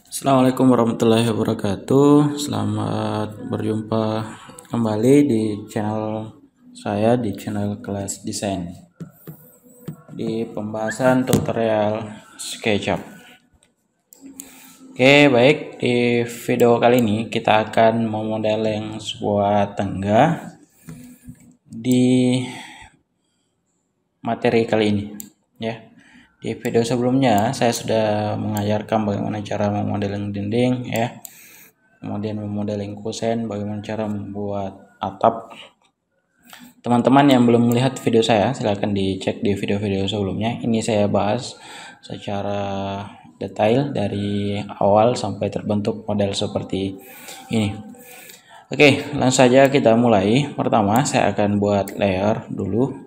Assalamualaikum warahmatullahi wabarakatuh. Selamat berjumpa kembali di channel saya, di channel Kelas Desain, di pembahasan tutorial SketchUp. Oke, baik, di video kali ini kita akan memodeling sebuah tangga di materi kali ini, ya. Di video sebelumnya saya sudah mengajarkan bagaimana cara memodeling dinding, ya, kemudian memodeling kusen, bagaimana cara membuat atap. Teman-teman yang belum melihat video saya, silahkan dicek di video-video sebelumnya. Ini saya bahas secara detail dari awal sampai terbentuk model seperti ini. Oke, langsung saja kita mulai. Pertama saya akan buat layer dulu.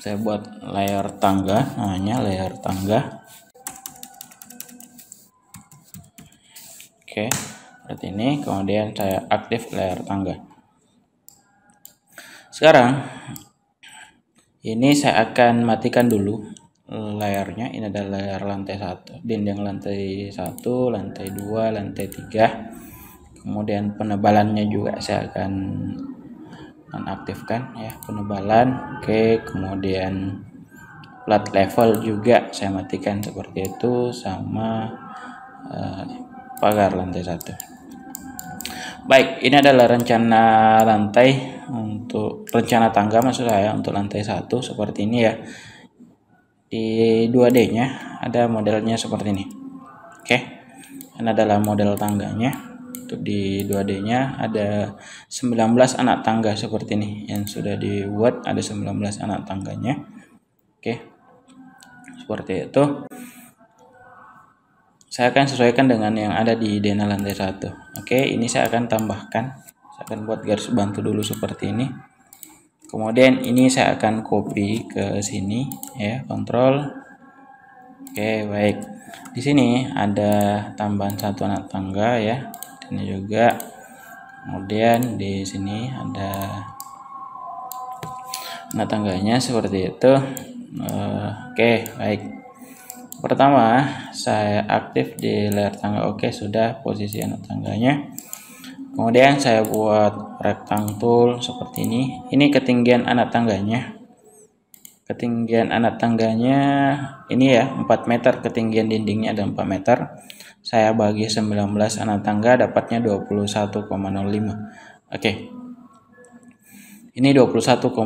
Saya buat layer tangga, namanya layer tangga. Oke, seperti ini. Kemudian saya aktif layer tangga. Sekarang ini saya akan matikan dulu layarnya. Ini adalah layar lantai 1, dinding lantai 1, lantai 2, lantai 3. Kemudian penebalannya juga saya akan nonaktifkan, ya, penebalan. Oke, kemudian plat level juga saya matikan seperti itu, sama pagar lantai 1. Baik, ini adalah rencana lantai untuk rencana tangga, maksud saya, untuk lantai 1 seperti ini, ya. Di 2D nya ada modelnya seperti ini. Oke, ini adalah model tangganya. Untuk di 2D nya ada 19 anak tangga seperti ini yang sudah dibuat, ada 19 anak tangganya. Oke, seperti itu. Saya akan sesuaikan dengan yang ada di denah lantai 1. Oke, ini saya akan tambahkan. Saya akan buat garis bantu dulu seperti ini. Kemudian ini saya akan copy ke sini, ya, kontrol. Oke, baik. Di sini ada tambahan 1 anak tangga, ya. Ini juga. Kemudian di sini ada anak tangganya seperti itu. Oke, baik. Pertama saya aktif di layar tangga. Oke, sudah posisi anak tangganya. Kemudian saya buat rectangle tool seperti ini. Ini ketinggian anak tangganya. Ketinggian anak tangganya ini, ya, 4 meter. Ketinggian dindingnya ada 4 meter. Saya bagi 19 anak tangga, dapatnya 21,05. Oke, ini 21,05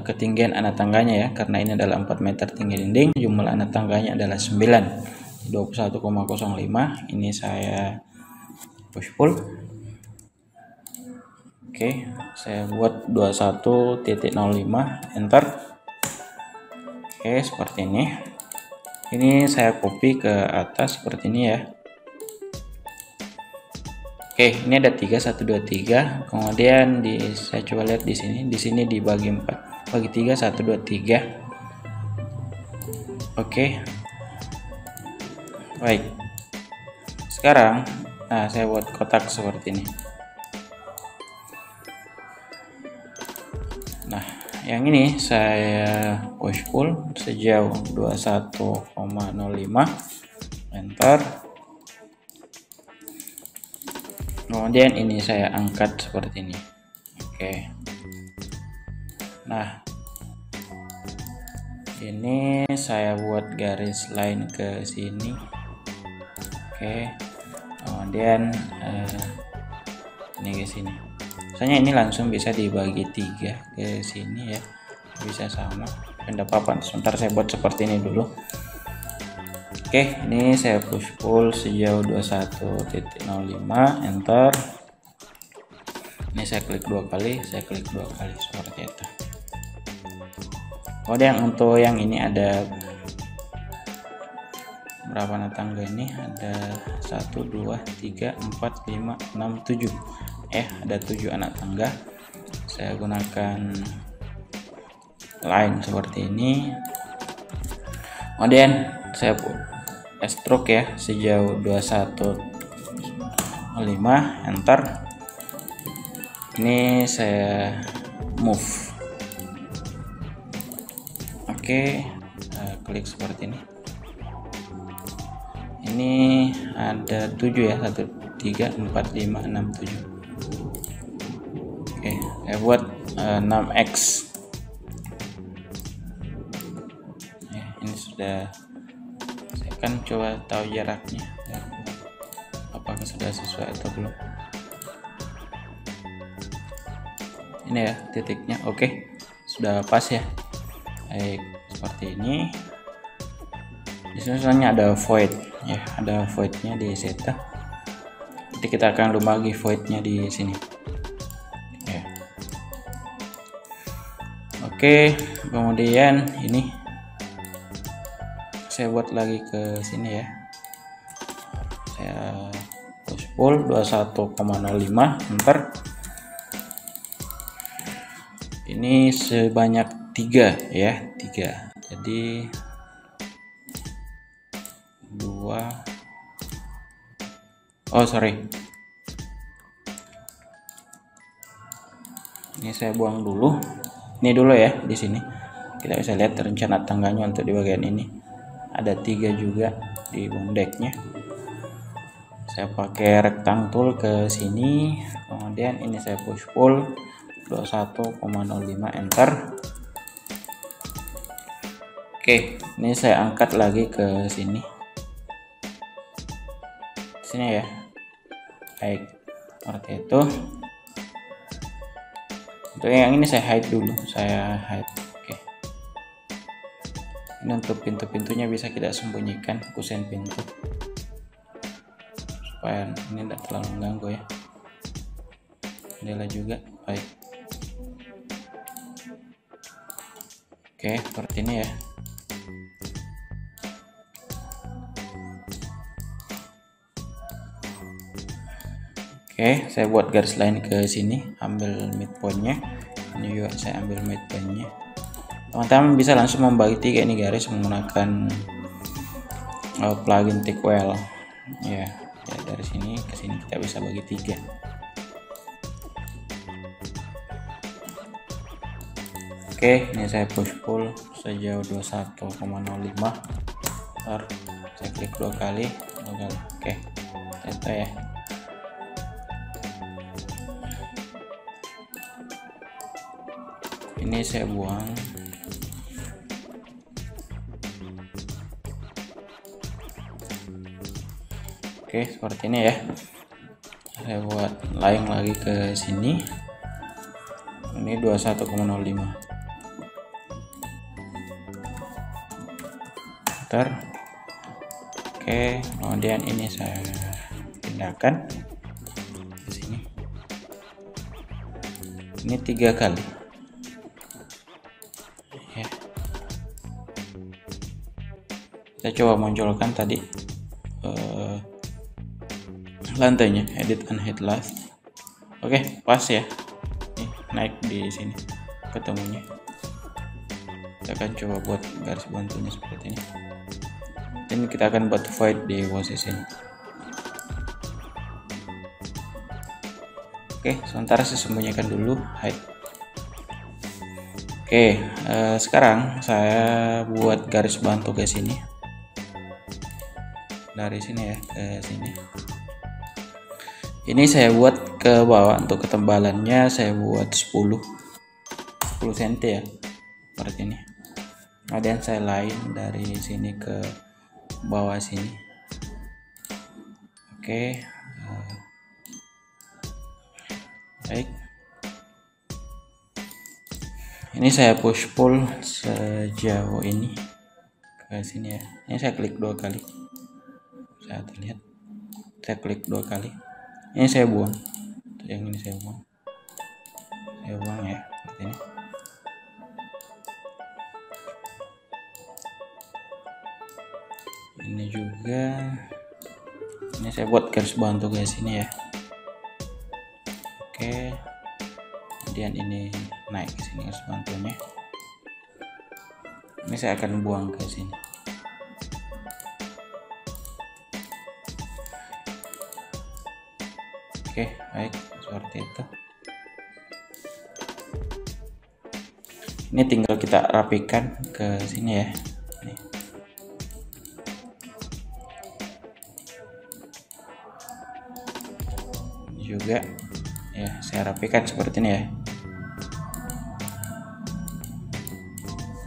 ketinggian anak tangganya, ya, karena ini adalah 4 meter tinggi dinding. Jumlah anak tangganya adalah 9. 21,05. Ini saya push pull. Oke, saya buat 21.05, enter. Oke, seperti ini. Ini saya copy ke atas seperti ini, ya. Oke, ini ada 3, 1, 2, 3. Kemudian saya coba lihat di sini. Di sini dibagi 4. Bagi 3, 1, 2, 3. Oke. Baik. Sekarang saya buat kotak seperti ini. Nah, yang ini saya push pull sejauh 21,05, enter. Kemudian ini saya angkat seperti ini. Oke. Nah, ini saya buat garis line ke sini. Oke. Kemudian ini ke sini. Misalnya ini langsung bisa dibagi 3 ke sini, ya, bisa sama. Tidak apa-apa, sebentar saya buat seperti ini dulu. Oke, ini saya push pull sejauh 21.05, enter. Ini saya klik 2 kali, saya klik 2 kali seperti itu. Kemudian untuk yang ini ada berapa anak tangga ini? Ada 1, 2, 3, 4, 5, 6, 7. Ada 7 anak tangga. Saya gunakan line seperti ini. Kemudian saya stroke, ya, sejauh 21,05, enter. Ini saya move. Oke, klik seperti ini. Ini ada 7 ya, 1 3 4 5 6 7. Oke, saya buat 6x ya. Ini sudah, saya akan coba tahu jaraknya ya, apakah sudah sesuai atau belum. Ini ya titiknya. Oke, sudah pas ya. Baik, seperti ini. Di sini sebenarnya ada void ya, ada voidnya di zeta. Nanti kita akan membagi voidnya di sini ya. Oke, kemudian ini saya buat lagi ke sini ya. Saya push pull 21,05 enter. Ini sebanyak 3 ya, 3. Jadi 2. Oh sorry, ini saya buang dulu. Ini dulu ya, di sini kita bisa lihat rencana tangganya untuk di bagian ini ada 3 juga di bondeknya. Saya pakai rectangle tool ke sini, kemudian ini saya push pull 21,05 enter. Oke, ini saya angkat lagi ke sini. Sini ya. Baik, seperti itu. Untuk yang ini saya hide dulu, saya hide. Oke. Ini untuk pintu-pintunya bisa kita sembunyikan, kusen pintu supaya ini tidak terlalu mengganggu ya. Jendela juga, baik. Oke, seperti ini ya. Oke, saya buat garis lain ke sini, ambil midpointnya. Ini juga saya ambil midpointnya. Teman-teman bisa langsung membagi 3 ini garis menggunakan plugin Tickwell ya. Ya, dari sini ke sini kita bisa bagi 3. Oke, ini saya push pull sejauh 21,05. Saya klik 2 kali. Oke, itu ya. Ini saya buang. Oke, seperti ini ya. Saya buat layang lagi ke sini. Ini 21,05. Bentar. Oke, kemudian ini saya pindahkan ke sini. Ini 3 kali. Ya. Saya coba munculkan tadi lantainya, edit unhide last. Oke, pas ya. Nih, naik di sini ketemunya. Kita akan coba buat garis bantunya seperti ini. Dan kita akan buat void di posisi ini. Oke, sementara saya sembunyikan dulu hide. Oke, sekarang saya buat garis bantu ke sini. Dari sini ya ke sini. Ini saya buat ke bawah, untuk ketebalannya saya buat 10 cm ya, seperti ini. Kemudian saya line dari sini ke bawah sini. Oke, baik. Ini saya push pull sejauh ini ke sini ya. Ini saya klik 2 kali. Saya terlihat. Saya klik 2 kali. Ini saya buang. Yang ini saya buang. Saya buang ya, seperti ini. Ini juga. Ini saya buat garis bantu ke sini ya. Oke. Kemudian ini naik ke sini garis bantunya. Ini saya akan buang ke sini. Oke, baik, seperti itu. Ini tinggal kita rapikan ke sini ya. Nih. juga ya saya rapikan seperti ini ya.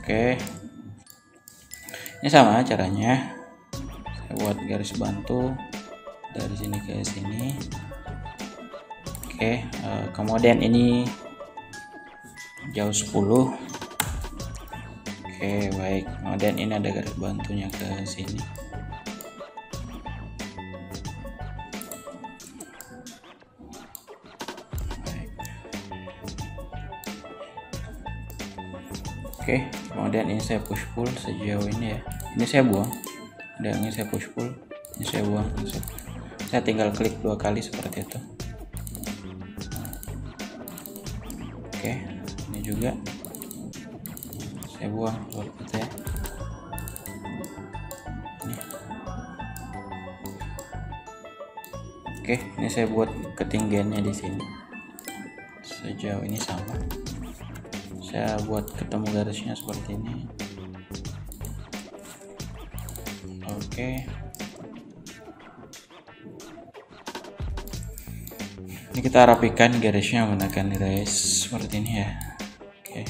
Oke, ini sama caranya, saya buat garis bantu dari sini ke sini. Oke, kemudian ini jauh 10. Oke, baik, kemudian ini ada garis bantunya ke sini. Oke, kemudian ini saya push pull sejauh ini ya. Ini saya buang. Dan ini saya push pull, ini saya buang, ini saya tinggal klik 2 kali seperti itu. Oke, ini juga saya buang seperti itu ya. Oke, ini saya buat ketinggiannya di sini. Sejauh ini sama. Saya buat ketemu garisnya seperti ini. Oke, ini kita rapikan garisnya menggunakan erase seperti ini ya. Oke,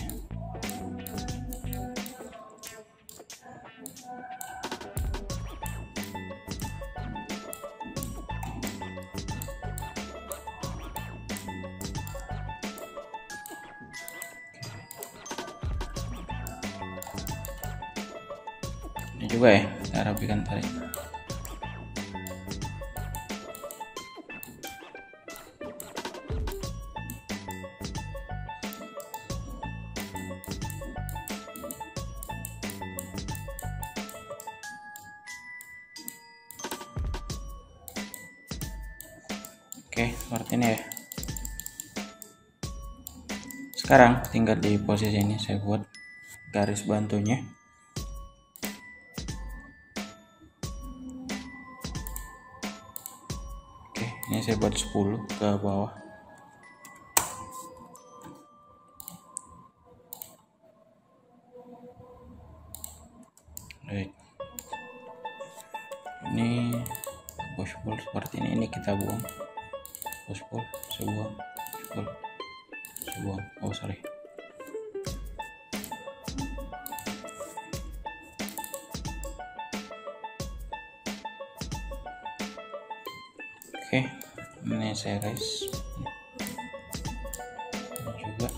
ini juga ya kita rapikan tadi. Oke, seperti ini ya. Sekarang tinggal di posisi ini saya buat garis bantunya. Oke, ini saya buat 10 ke bawah. Baik. Ini push pull seperti ini kita buang. Push pull, saya buang, push pull, saya buang. Oh sorry. Oke, ini saya erase. Ini juga.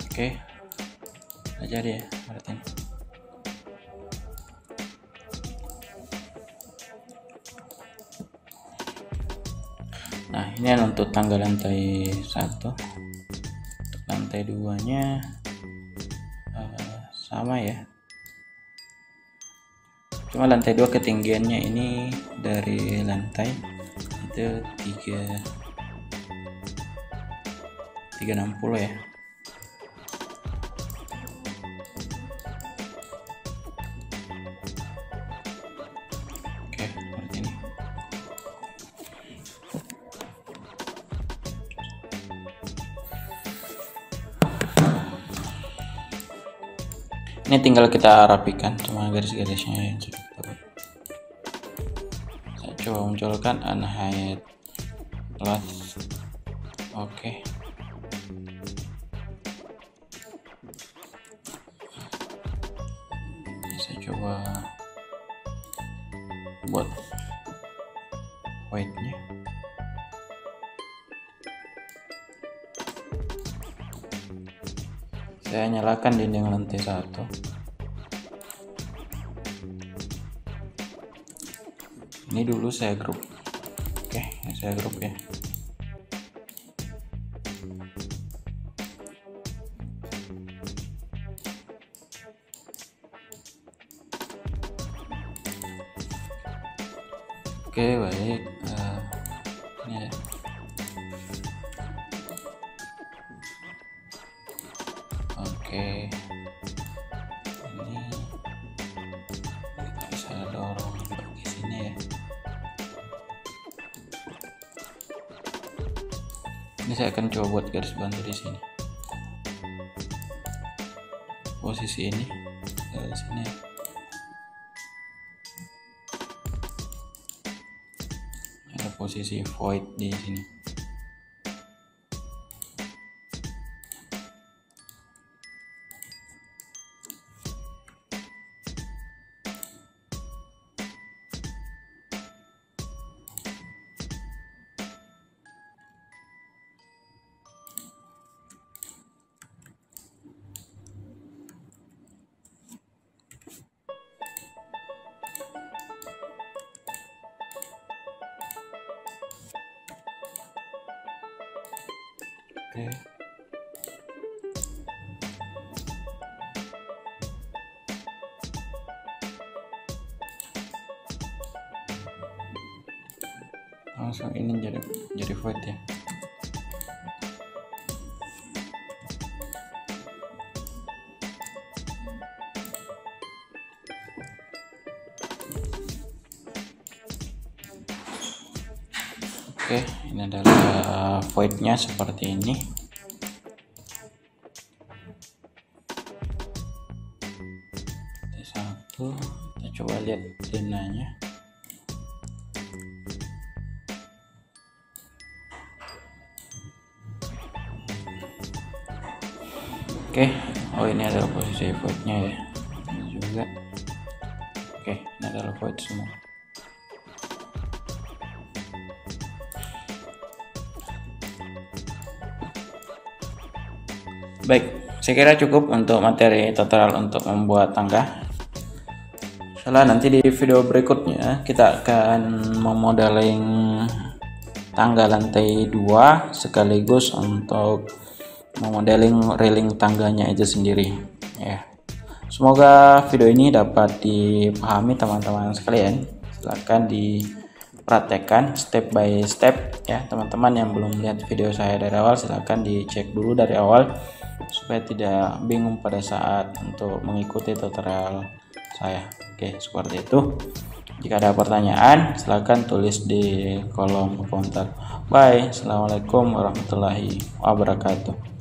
Oke, nggak jadi ya berarti ini. Nah, ini untuk tangga lantai 1. Untuk lantai 2-nya sama ya. Cuma lantai 2 ketinggiannya ini dari lantai itu 360 ya. Oke, seperti ini. Ini tinggal kita rapikan, cuma garis-garisnya yang sudah kita buat. Saya coba munculkan unhide plus. Oke. Saya coba buat white-nya. Saya nyalakan dinding lantai 1. Ini dulu saya grup. Oke, ini saya grup ya. Oke, baik. Ini ya. Oke, ini kita bisa dorong di sini ya. Ini saya akan coba buat garis bantu di sini. Posisi ini. sini. Ada posisi void di sini. Oke. Langsung ini jadi void ya. Oke, ini adalah voidnya seperti ini. Satu, kita coba lihat denanya. Oke, oh ini adalah posisi voidnya ya. Ini juga. Oke, ini adalah void semua. Baik, saya kira cukup untuk materi tutorial untuk membuat tangga. Setelah nanti di video berikutnya kita akan memodeling tangga lantai 2 sekaligus untuk memodeling railing tangganya itu sendiri ya. Semoga video ini dapat dipahami teman-teman sekalian. Silahkan dipraktekkan step by step ya. Teman-teman yang belum lihat video saya dari awal, silahkan dicek dulu dari awal supaya tidak bingung pada saat untuk mengikuti tutorial saya. Oke, seperti itu. Jika ada pertanyaan, silahkan tulis di kolom komentar. Bye. Assalamualaikum warahmatullahi wabarakatuh.